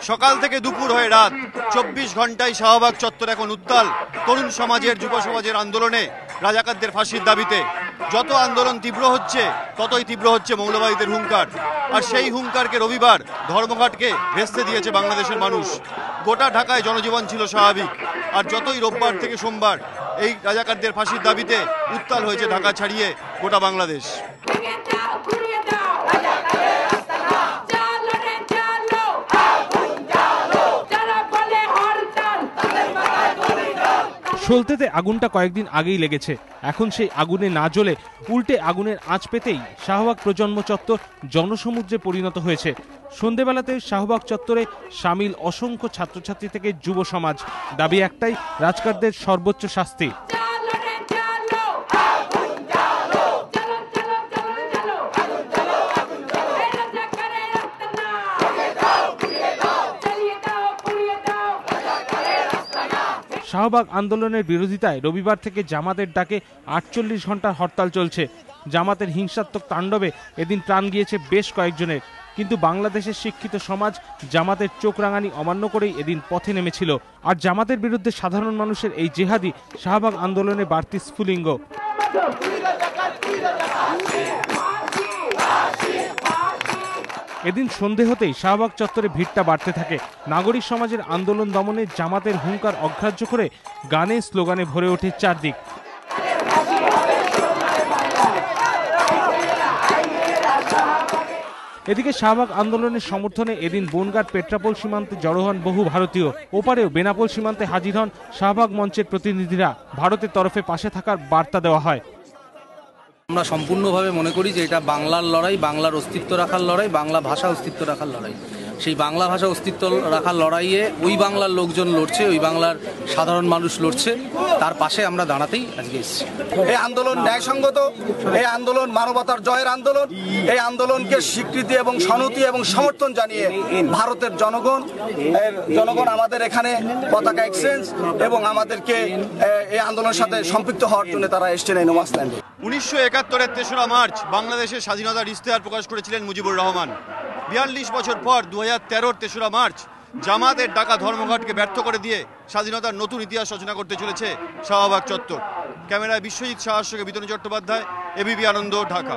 সকাল থেকে দুপুর হয়ে রাত 24 ঘন্টায় শাহবাগ চত্বর এখন উত্তাল তরুণ সমাজের, যুব সমাজের আন্দোলনে, রাজাকারদের ফাঁসির দাবিতে। যত আন্দোলন তীব্র হচ্ছে ততই তীব্র হচ্ছে মৌলবাদীদের হুঙ্কার। আর সেই হুঙ্কারকে রবিবার ধর্মঘটকে ভেস্তে দিয়েছে বাংলাদেশের মানুষ। গোটা ঢাকায় জনজীবন ছিল স্বাভাবিক, আর যতই রোববার থেকে সোমবার এই রাজাকারদের ফাঁসির দাবিতে উত্তাল হয়েছে ঢাকা ছাড়িয়ে গোটা বাংলাদেশ। সলতেতে আগুনটা কয়েকদিন আগেই লেগেছে, এখন সেই আগুনে না জ্বলে উল্টে আগুনের আঁচ পেতেই শাহবাগ প্রজন্ম চত্বর জনসমুদ্রে পরিণত হয়েছে। সন্ধেবেলাতে শাহবাগ চত্বরে সামিল অসংখ্য ছাত্রছাত্রী থেকে যুব সমাজ। দাবি একটাই, রাজকারদের সর্বোচ্চ শাস্তি। শাহবাগ আন্দোলনের বিরোধিতায় রবিবার থেকে জামাতের ডাকে 48 ঘন্টার হরতাল চলছে। জামাতের হিংসাত্মক তাণ্ডবে এদিন প্রাণ গিয়েছে বেশ কয়েকজনের, কিন্তু বাংলাদেশের শিক্ষিত সমাজ জামাতের চোখ রাঙানি অমান্য করেই এদিন পথে নেমেছিল। আর জামাতের বিরুদ্ধে সাধারণ মানুষের এই জেহাদি শাহবাগ আন্দোলনে বাড়তি স্ফুলিঙ্গ। এদিন সন্ধে হতেই শাহবাগ চত্বরে ভিড়টা বাড়তে থাকে। নাগরিক সমাজের আন্দোলন দমনে জামাতের হুঙ্কার অগ্রাহ্য করে গানে স্লোগানে ভরে ওঠে চারদিক। এদিকে শাহবাগ আন্দোলনের সমর্থনে এদিন বনগাঁর পেট্রাপোল সীমান্তে জড়ো হন বহু ভারতীয়। ওপারেও বেনাপোল সীমান্তে হাজির হন শাহবাগ মঞ্চের প্রতিনিধিরা। ভারতের তরফে পাশে থাকার বার্তা দেওয়া হয়। আমরা সম্পূর্ণভাবে মনে করি যে এটা বাংলার লড়াই, বাংলার অস্তিত্ব রাখার লড়াই, বাংলা ভাষা অস্তিত্ব রাখার লড়াই। সেই বাংলা ভাষা অস্তিত্ব রাখার লড়াইয়ে ওই বাংলার লোকজন লড়ছে, ওই বাংলার সাধারণ মানুষ লড়ছে, তার পাশে আমরা দাঁড়াতেই আজকে এসেছি। এই আন্দোলন ন্যায়সঙ্গত, এই আন্দোলন মানবতার জয়ের আন্দোলন। এই আন্দোলনকে স্বীকৃতি এবং সংহতি এবং সমর্থন জানিয়ে ভারতের জনগণ আমাদের এখানে পতাকা এক্সচেঞ্জ এবং আমাদেরকে এই আন্দোলনের সাথে সম্পৃক্ত হওয়ার জন্য তারা এসছেন এই নোমাসল্যান্ডে। 1971-এর 3রা মার্চ বাংলাদেশের স্বাধীনতার ইশতেহার প্রকাশ করেছিলেন মুজিবুর রহমান। 42 বছর পর 2013-র 3রা মার্চ জামাতের ডাকা ধর্মঘটকে ব্যর্থ করে দিয়ে স্বাধীনতার নতুন ইতিহাস রচনা করতে চলেছে শাহবাগ চত্বর। ক্যামেরায় বিশ্বজিৎ সাহার সঙ্গে বিতনু চট্টোপাধ্যায়, এবিপি আনন্দ, ঢাকা।